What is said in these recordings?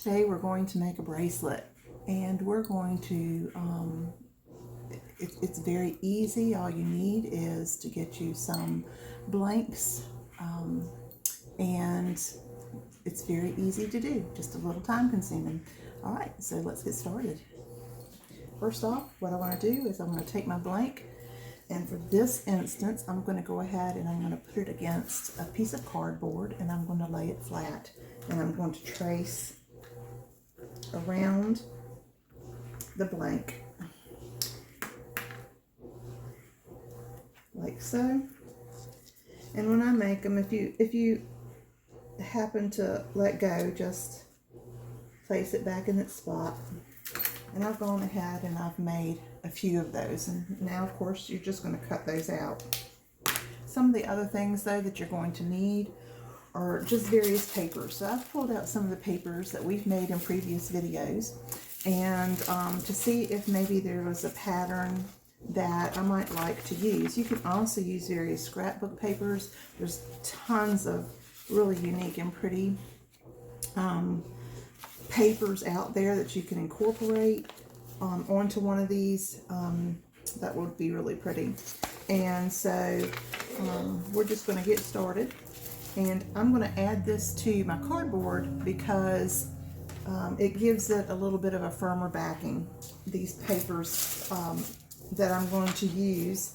Today we're going to make a bracelet, and we're going to, it's very easy. All you need is to get you some blanks, and it's very easy to do, just a little time consuming. All right, so let's get started. First off, what I want to do is I'm going to take my blank, and for this instance, I'm going to go ahead and I'm going to put it against a piece of cardboard, and I'm going to lay it flat, and I'm going to trace around the blank like so. And when I make them, if you happen to let go, just place it back in its spot. And I've gone ahead and I've made a few of those, and now of course you're just going to cut those out. Some of the other things though that you're going to need are just various papers. So I've pulled out some of the papers that we've made in previous videos, and to see if maybe there was a pattern that I might like to use. You can also use various scrapbook papers. There's tons of really unique and pretty papers out there that you can incorporate onto one of these. That would be really pretty. And so we're just going to get started. And I'm going to add this to my cardboard because it gives it a little bit of a firmer backing. These papers that I'm going to use,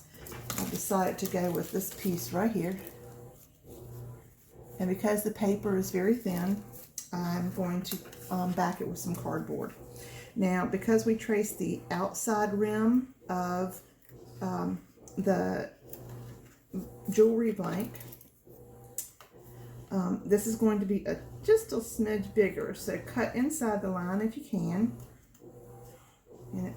I decided to go with this piece right here. And because the paper is very thin, I'm going to back it with some cardboard. Now, because we traced the outside rim of the jewelry blank, this is going to be just a smidge bigger, so cut inside the line if you can, and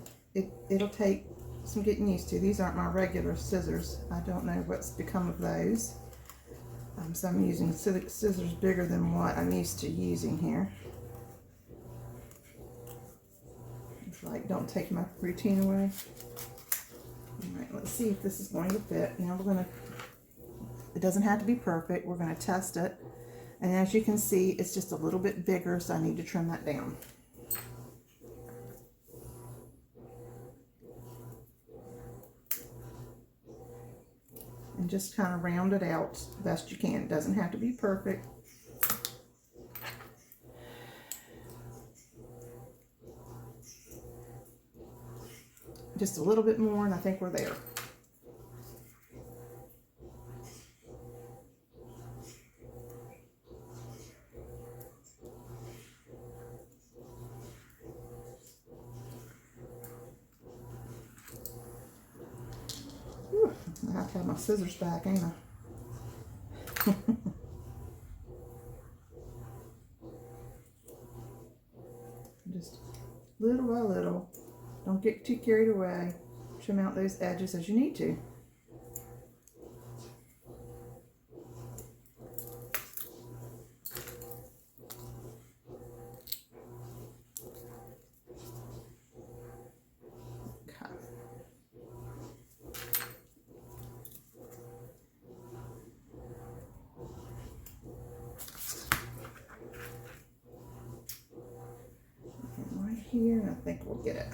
it'll take some getting used to. These aren't my regular scissors. I don't know what's become of those, so I'm using scissors bigger than what I'm used to using here. It's like, don't take my routine away. All right, let's see if this is going to fit. Now we're going to, it doesn't have to be perfect. We're going to test it. And as you can see, it's just a little bit bigger, so I need to trim that down. And just kind of round it out the best you can. It doesn't have to be perfect. Just a little bit more, and I think we're there. I have to have my scissors back, ain't I? Just little by little. Don't get too carried away. Trim out those edges as you need to. Here, and I think we'll get it.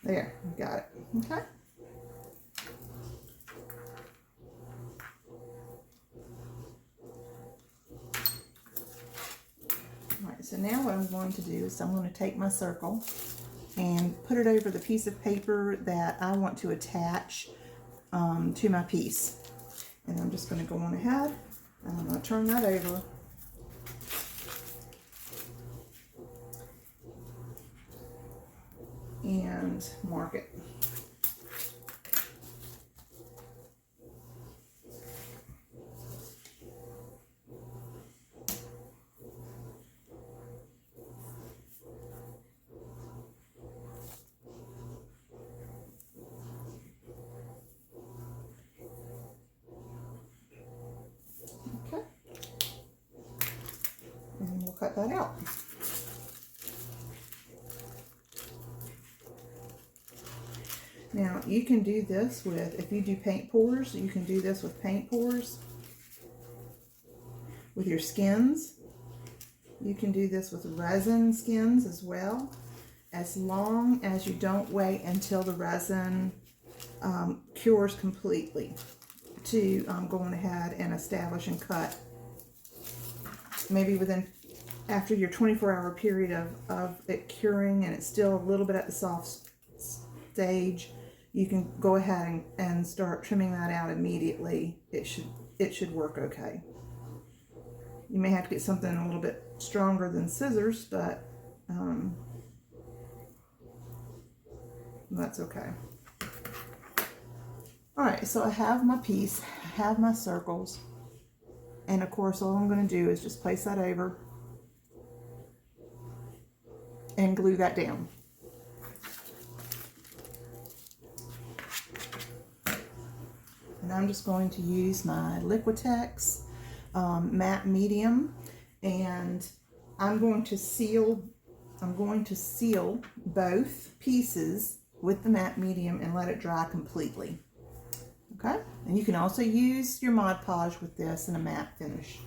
There, we got it. Okay. So now what I'm going to do is I'm going to take my circle and put it over the piece of paper that I want to attach to my piece. And I'm just going to go on ahead and I'm going to turn that over. And mark it. cut that out. Now you can do this with, if you do paint pours, you can do this with paint pours, with your skins. You can do this with resin skins as well, as long as you don't wait until the resin cures completely to go on ahead and establish and cut. Maybe after your 24-hour period of it curing and it's still a little bit at the soft stage, you can go ahead and start trimming that out immediately. It should work okay. You may have to get something a little bit stronger than scissors, but that's okay. All right, so I have my piece, I have my circles, and of course all I'm going to do is just place that over and glue that down. And I'm just going to use my Liquitex matte medium, and I'm going to seal both pieces with the matte medium and let it dry completely. Okay, and you can also use your Mod Podge with this in a matte finish.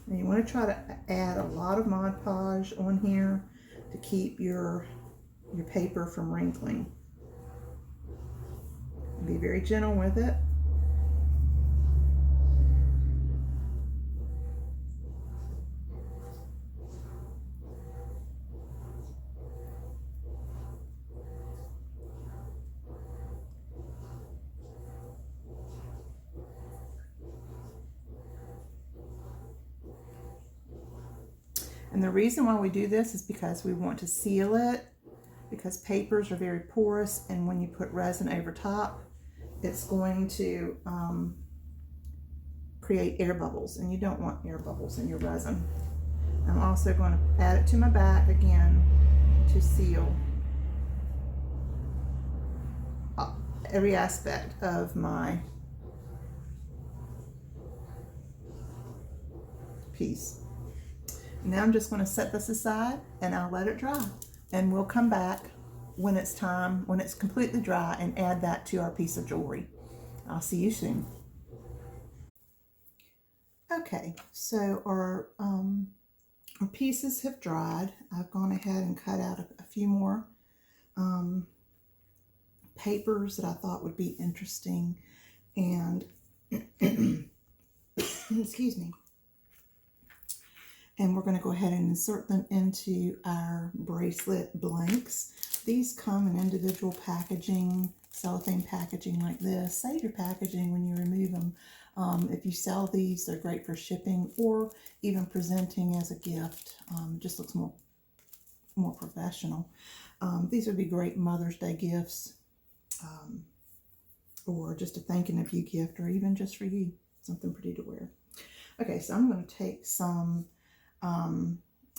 And you want to try to add a lot of Mod Podge on here to keep your paper from wrinkling. Be very gentle with it. And the reason why we do this is because we want to seal it, because papers are very porous, and when you put resin over top, it's going to create air bubbles, and you don't want air bubbles in your resin. I'm also going to add it to my back again to seal every aspect of my piece. Now I'm just going to set this aside and I'll let it dry, and we'll come back when it's time, when it's completely dry, and add that to our piece of jewelry. I'll see you soon. Okay, so our pieces have dried. I've gone ahead and cut out a few more papers that I thought would be interesting, and excuse me. And we're going to go ahead and insert them into our bracelet blanks. These come in individual packaging, cellophane packaging like this. Save your packaging when you remove them. If you sell these, they're great for shipping or even presenting as a gift. Just looks more professional. These would be great Mother's Day gifts, or just a thanking of you gift, or even just for you, something pretty to wear. Okay, so I'm going to take some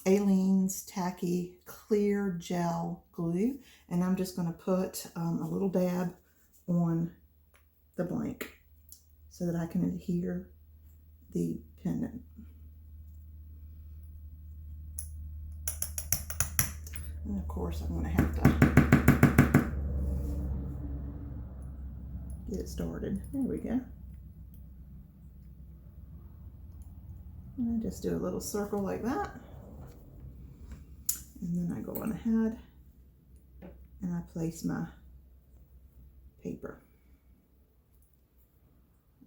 Aleene's Tacky Clear Gel Glue, and I'm just going to put a little dab on the blank so that I can adhere the pendant. And of course I'm going to have to get it started. There we go. And I just do a little circle like that. And then I go on ahead and I place my paper.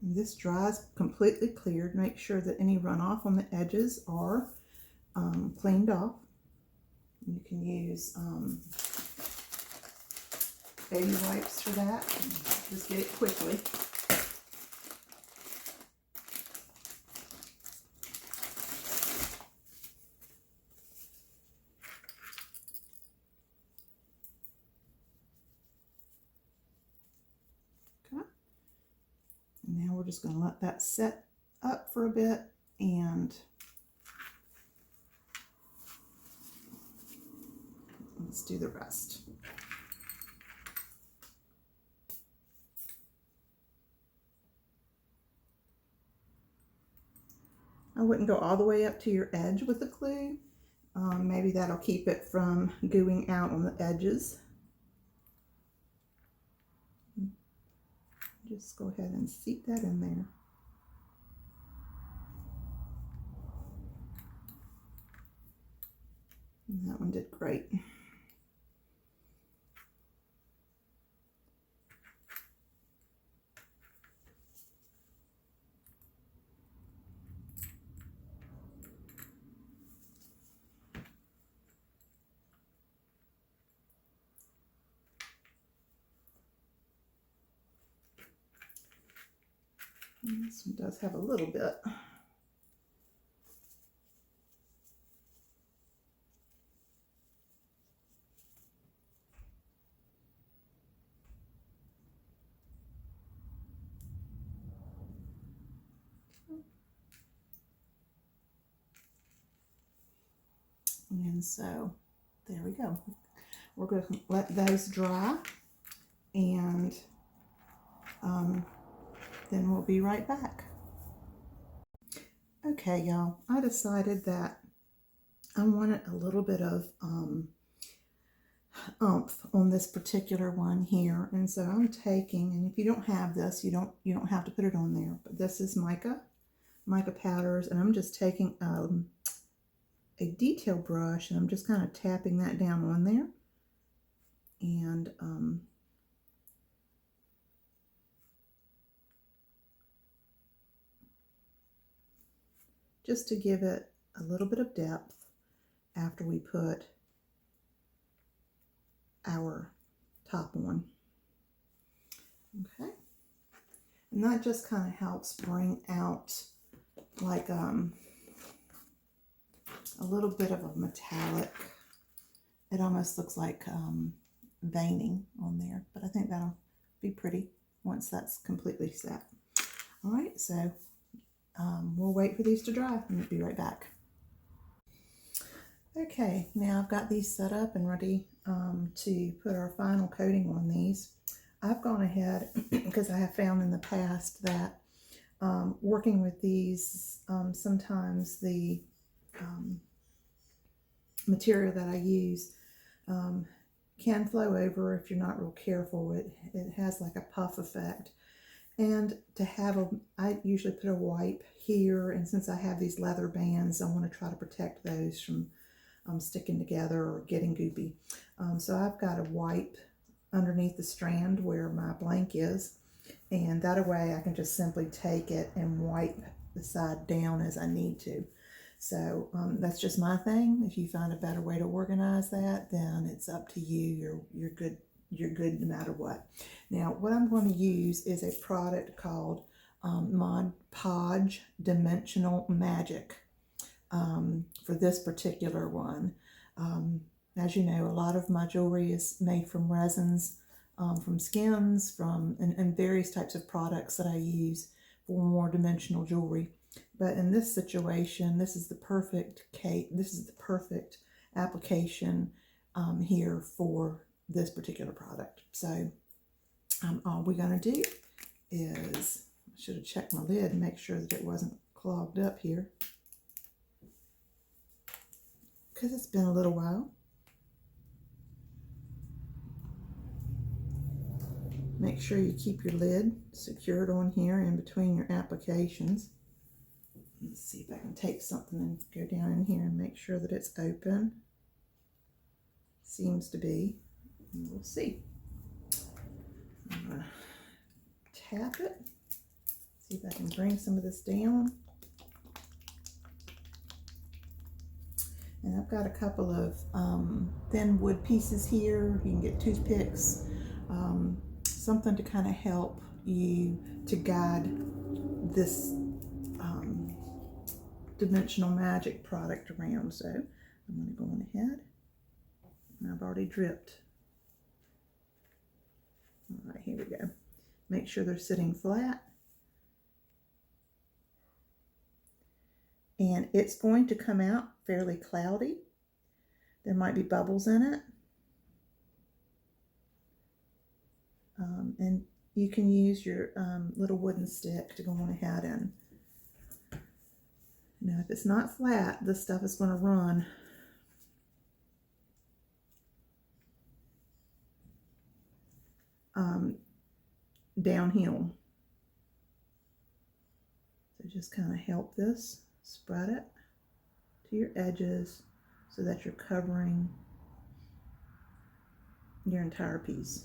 And this dries completely cleared. Make sure that any runoff on the edges are cleaned off. You can use baby wipes for that. Just get it quickly. Okay. And now we're just going to let that set up for a bit, and let's do the rest. I wouldn't go all the way up to your edge with the glue. Maybe that'll keep it from gooing out on the edges. Just go ahead and seat that in there. And that one did great. And this one does have a little bit. And so there we go. We're going to let those dry, and then we'll be right back. Okay, y'all, I decided that I wanted a little bit of oomph on this particular one here, and so I'm taking, and if you don't have this, you don't have to put it on there, but this is mica powders, and I'm just taking a detail brush, and I'm just kind of tapping that down on there, and just to give it a little bit of depth after we put our top on. Okay, and that just kind of helps bring out like a little bit of a metallic. It almost looks like veining on there, but I think that'll be pretty once that's completely set. All right, so we'll wait for these to dry and we'll be right back. Okay, now I've got these set up and ready to put our final coating on these. I've gone ahead because I have found in the past that working with these, sometimes the material that I use can flow over if you're not real careful. It has like a puff effect. And to have I usually put a wipe here, and since I have these leather bands, I want to try to protect those from sticking together or getting goopy. So I've got a wipe underneath the strand where my blank is, and that way I can just simply take it and wipe the side down as I need to. So that's just my thing. If you find a better way to organize that, then it's up to you. You're good. You're good no matter what. Now, what I'm going to use is a product called Mod Podge Dimensional Magic for this particular one. As you know, a lot of my jewelry is made from resins, from skins, and various types of products that I use for more dimensional jewelry. But in this situation, this is the perfect application here for this particular product. So all we're going to do is, I should have checked my lid and make sure that it wasn't clogged up here, because it's been a little while. Make sure you keep your lid secured on here in between your applications. Let's see if I can take something and go down in here and make sure that it's open. Seems to be. We'll see. I'm going to tap it. See if I can bring some of this down. And I've got a couple of thin wood pieces here. You can get toothpicks. something to kind of help you to guide this dimensional magic product around. So I'm going to go on ahead, and I've already dripped. All right, here we go. Make sure they're sitting flat. And it's going to come out fairly cloudy. There might be bubbles in it. And you can use your little wooden stick to go on ahead and, if it's not flat, this stuff is going to run. Downhill. So just kind of help this, spread it to your edges so that you're covering your entire piece.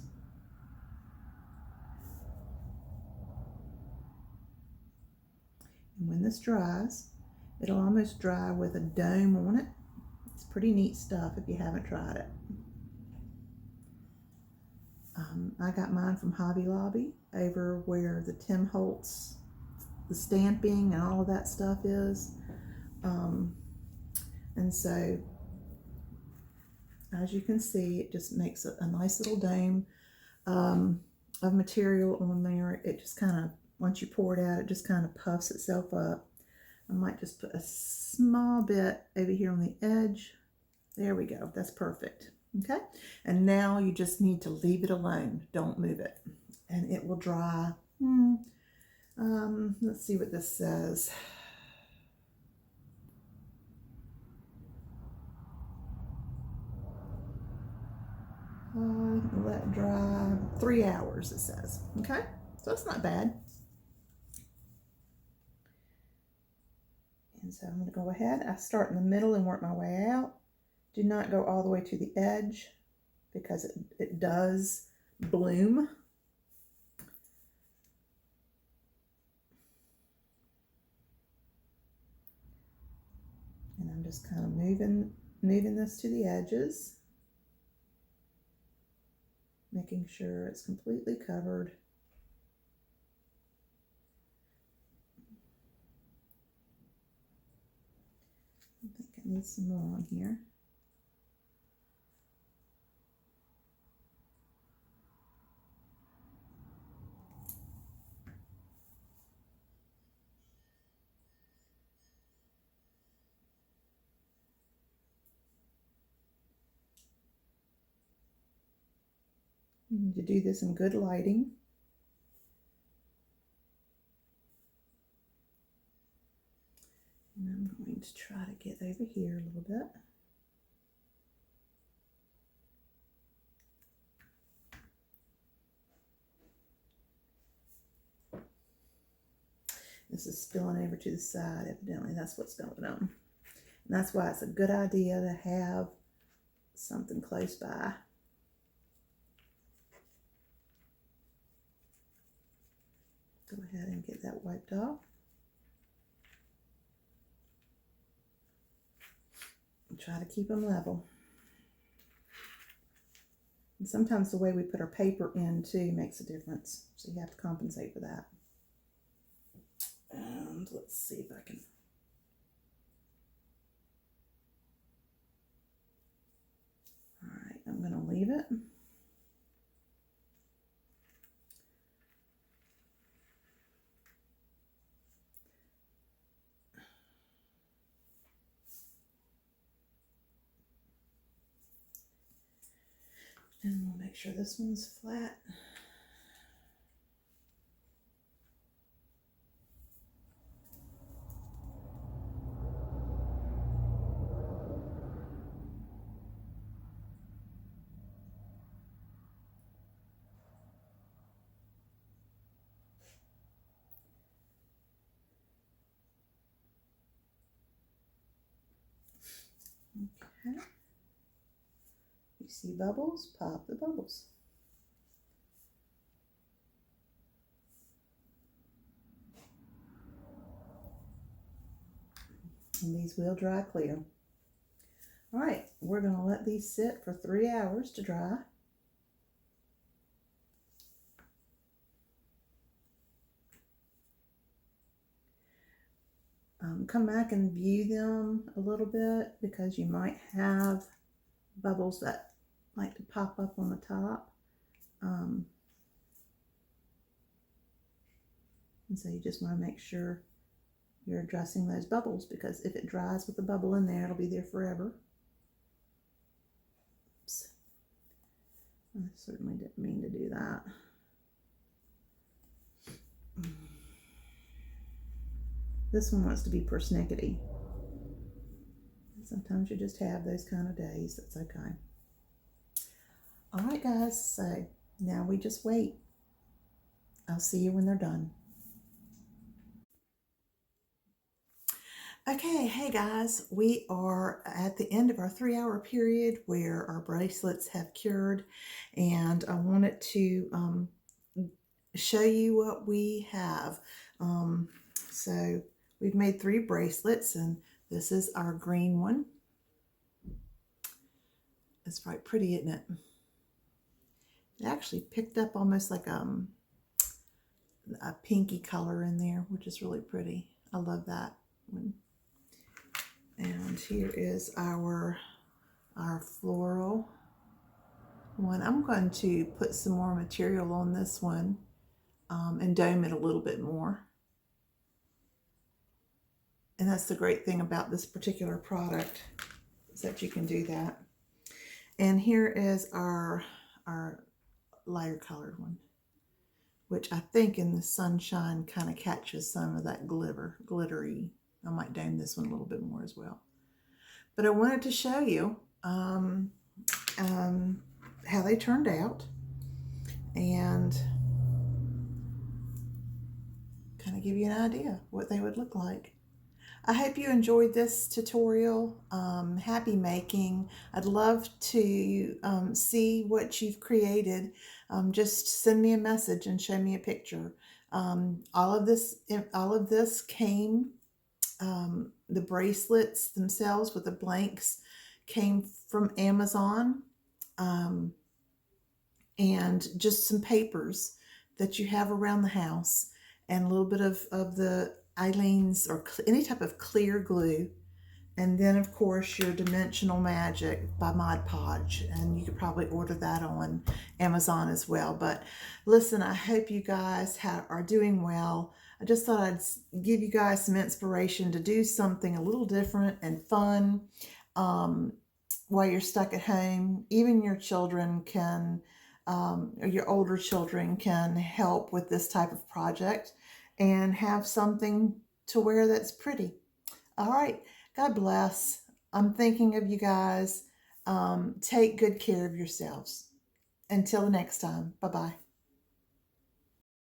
And when this dries, it'll almost dry with a dome on it. It's pretty neat stuff if you haven't tried it. I got mine from Hobby Lobby, over where the Tim Holtz, the stamping and all of that stuff is. And so, as you can see, it just makes a nice little dome of material on there. It just kind of, once you pour it out, it just kind of puffs itself up. I might just put a small bit over here on the edge. There we go. That's perfect. Okay. And now you just need to leave it alone. Don't move it. And it will dry. Let's see what this says. Let dry 3 hours, it says. Okay. So it's not bad. And so I'm going to go ahead. I start in the middle and work my way out. Do not go all the way to the edge because it does bloom. And I'm just kind of moving this to the edges, making sure it's completely covered. I think I need some more on here. You need to do this in good lighting. And I'm going to try to get over here a little bit. This is spilling over to the side, evidently. That's what's going on. And that's why it's a good idea to have something close by. Go ahead and get that wiped off. And try to keep them level. And sometimes the way we put our paper in too makes a difference. So you have to compensate for that. And let's see if I can. All right, I'm going to leave it. And we'll make sure this one's flat. Okay. You see bubbles? Pop the bubbles. And these will dry clear. All right, we're going to let these sit for 3 hours to dry. come back and view them a little bit, because you might have bubbles that like to pop up on the top. And so you just want to make sure you're addressing those bubbles, because if it dries with the bubble in there, it'll be there forever. Oops. I certainly didn't mean to do that. This one wants to be persnickety. Sometimes you just have those kind of days. That's okay. All right, guys. So now we just wait. I'll see you when they're done. Okay, hey guys, we are at the end of our 3-hour period where our bracelets have cured, and I wanted to show you what we have. So we've made 3 bracelets, and this is our green one. It's quite pretty, isn't it? It actually picked up almost like a pinky color in there, which is really pretty. I love that one. And here is our floral one. I'm going to put some more material on this one and dome it a little bit more. And that's the great thing about this particular product, is that you can do that. And here is our lighter colored one, which I think in the sunshine kind of catches some of that glittery. I might dome this one a little bit more as well. But I wanted to show you how they turned out, and kind of give you an idea what they would look like. I hope you enjoyed this tutorial. Happy making. I'd love to see what you've created. Just send me a message and show me a picture. All of this came, the bracelets themselves with the blanks came from Amazon, and just some papers that you have around the house, and a little bit of the Eileen's or any type of clear glue, and then of course your Dimensional Magic by Mod Podge, and you could probably order that on Amazon as well. But listen, I hope you guys are doing well. I just thought I'd give you guys some inspiration to do something a little different and fun while you're stuck at home. Even your children can, or your older children can help with this type of project and have something to wear that's pretty. All right, God bless. I'm thinking of you guys. Take good care of yourselves. Until the next time, bye-bye.